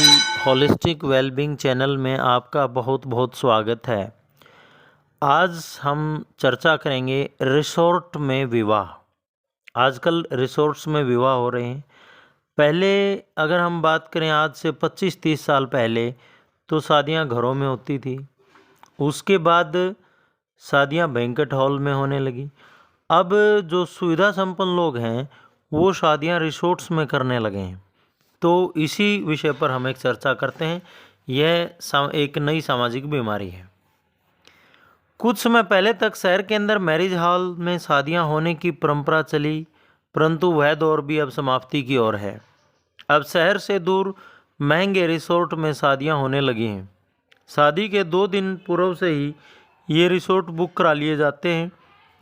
Holistic wellbeing channel में आपका बहुत बहुत स्वागत है। आज हम चर्चा करेंगे रिसोर्ट में विवाह। आजकल रिसोर्ट्स में विवाह हो रहे हैं। पहले अगर हम बात करें आज से 25-30 साल पहले तो शादियां घरों में होती थी। उसके बाद शादियां बैंक्वेट हॉल में होने लगी। अब जो सुविधा संपन्न लोग हैं वो शादियां रिसोर्ट्स में करने लगे हैं। तो इसी विषय पर हम एक चर्चा करते हैं। यह एक नई सामाजिक बीमारी है। कुछ समय पहले तक शहर के अंदर मैरिज हॉल में शादियां होने की परंपरा चली, परंतु वह दौर भी अब समाप्ति की ओर है। अब शहर से दूर महंगे रिसोर्ट में शादियां होने लगी हैं। शादी के 2 दिन पूर्व से ही ये रिसोर्ट बुक करा लिए जाते हैं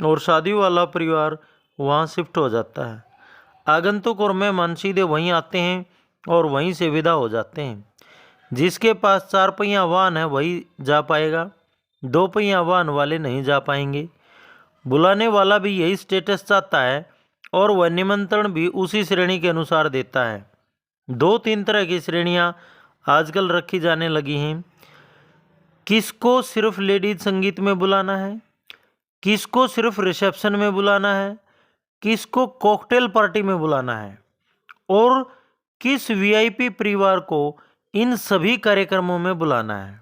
और शादी वाला परिवार वहाँ शिफ्ट हो जाता है। आगंतुक और मेहमान सीधे वहीं आते हैं और वहीं से विदा हो जाते हैं। जिसके पास 4 पहिया वाहन है वही जा पाएगा, 2 पहिया वाहन वाले नहीं जा पाएंगे। बुलाने वाला भी यही स्टेटस चाहता है और वह निमंत्रण भी उसी श्रेणी के अनुसार देता है। 2-3 तरह की श्रेणियां आजकल रखी जाने लगी हैं। किसको सिर्फ लेडीज संगीत में बुलाना है, किसको सिर्फ रिसेप्शन में बुलाना है, किसको कॉकटेल पार्टी में बुलाना है और किस वीआईपी परिवार को इन सभी कार्यक्रमों में बुलाना है।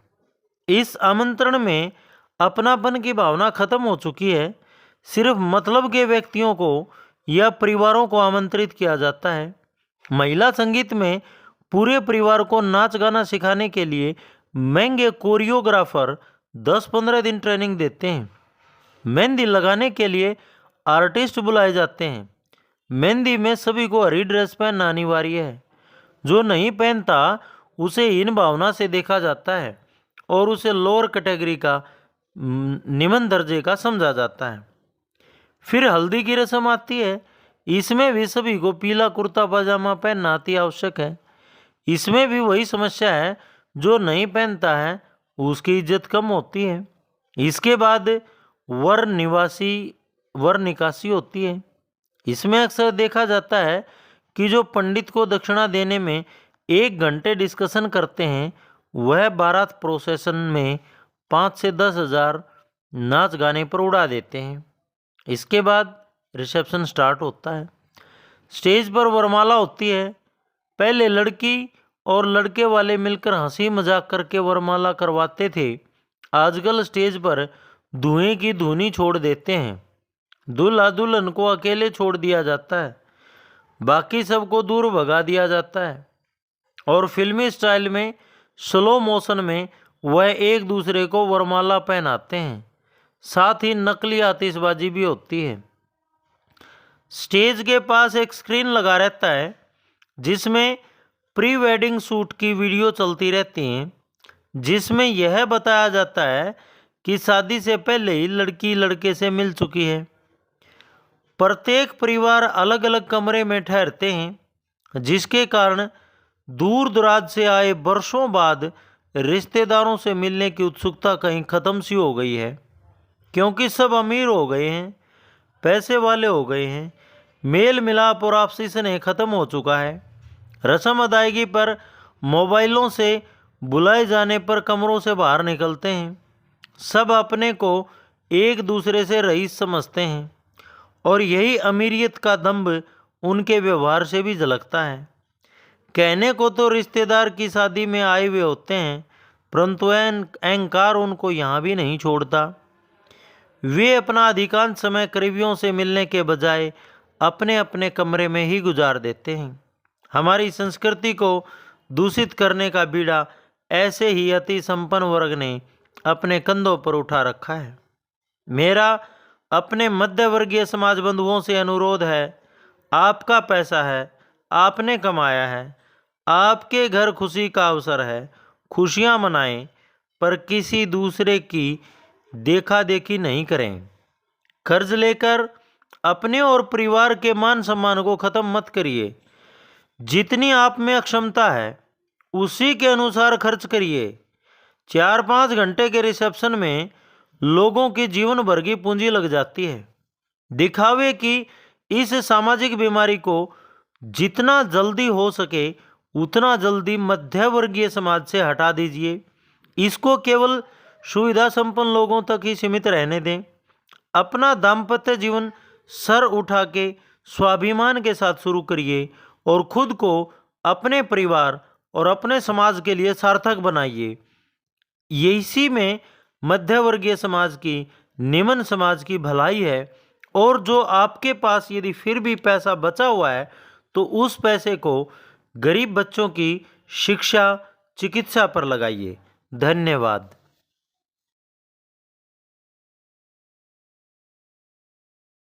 इस आमंत्रण में अपनापन की भावना खत्म हो चुकी है। सिर्फ मतलब के व्यक्तियों को या परिवारों को आमंत्रित किया जाता है। महिला संगीत में पूरे परिवार को नाच गाना सिखाने के लिए महंगे कोरियोग्राफर 10-15 दिन ट्रेनिंग देते हैं। मेहंदी लगाने के लिए आर्टिस्ट बुलाए जाते हैं। मेहंदी में सभी को हरी ड्रेस पहनना अनिवार्य है। जो नहीं पहनता उसे हीन भावना से देखा जाता है और उसे लोअर कैटेगरी का निम्न दर्जे का समझा जाता है। फिर हल्दी की रस्म आती है। इसमें भी सभी को पीला कुर्ता पजामा पहनना अति आवश्यक है। इसमें भी वही समस्या है, जो नहीं पहनता है उसकी इज्जत कम होती है। इसके बाद वर निकासी होती है। इसमें अक्सर देखा जाता है कि जो पंडित को दक्षिणा देने में 1 घंटे डिस्कशन करते हैं वह बारात प्रोसेसन में 5 से 10 हज़ार नाच गाने पर उड़ा देते हैं। इसके बाद रिसेप्शन स्टार्ट होता है। स्टेज पर वरमाला होती है। पहले लड़की और लड़के वाले मिलकर हंसी मजाक करके वरमाला करवाते थे। आजकल स्टेज पर धुएं की धुनी छोड़ देते हैं। दूल्हा दुल्हन को अकेले छोड़ दिया जाता है, बाकी सबको दूर भगा दिया जाता है और फिल्मी स्टाइल में स्लो मोशन में वह एक दूसरे को वरमाला पहनाते हैं। साथ ही नकली आतिशबाजी भी होती है। स्टेज के पास एक स्क्रीन लगा रहता है जिसमें प्री वेडिंग शूट की वीडियो चलती रहती हैं, जिसमें यह बताया जाता है कि शादी से पहले ही लड़की लड़के से मिल चुकी है। प्रत्येक परिवार अलग अलग कमरे में ठहरते हैं, जिसके कारण दूर दराज से आए वर्षों बाद रिश्तेदारों से मिलने की उत्सुकता कहीं ख़त्म सी हो गई है, क्योंकि सब अमीर हो गए हैं, पैसे वाले हो गए हैं। मेल मिलाप और आपसी स्नेह खत्म हो चुका है। रस्म अदायगी पर मोबाइलों से बुलाए जाने पर कमरों से बाहर निकलते हैं। सब अपने को एक दूसरे से रईस समझते हैं और यही अमीरियत का दंभ उनके व्यवहार से भी झलकता है। कहने को तो रिश्तेदार की शादी में आए हुए होते हैं, परंतु अहंकार उनको यहाँ भी नहीं छोड़ता। वे अपना अधिकांश समय करीबियों से मिलने के बजाय अपने अपने कमरे में ही गुजार देते हैं। हमारी संस्कृति को दूषित करने का बीड़ा ऐसे ही अति संपन्न वर्ग ने अपने कंधों पर उठा रखा है। मेरा अपने मध्यवर्गीय समाज बंधुओं से अनुरोध है, आपका पैसा है, आपने कमाया है, आपके घर खुशी का अवसर है, खुशियां मनाएं, पर किसी दूसरे की देखा देखी नहीं करें। कर्ज लेकर अपने और परिवार के मान सम्मान को खत्म मत करिए। जितनी आप में अक्षमता है उसी के अनुसार खर्च करिए। 4-5 घंटे के रिसेप्शन में लोगों की जीवन भर की पूंजी लग जाती है। दिखावे की इस सामाजिक बीमारी को जितना जल्दी हो सके उतना जल्दी मध्यवर्गीय समाज से हटा दीजिए। इसको केवल सुविधा संपन्न लोगों तक ही सीमित रहने दें। अपना दाम्पत्य जीवन सर उठा के स्वाभिमान के साथ शुरू करिए और खुद को, अपने परिवार और अपने समाज के लिए सार्थक बनाइए। इसी में मध्यवर्गीय समाज की, निम्न समाज की भलाई है। और जो आपके पास यदि फिर भी पैसा बचा हुआ है तो उस पैसे को गरीब बच्चों की शिक्षा, चिकित्सा पर लगाइए। धन्यवाद।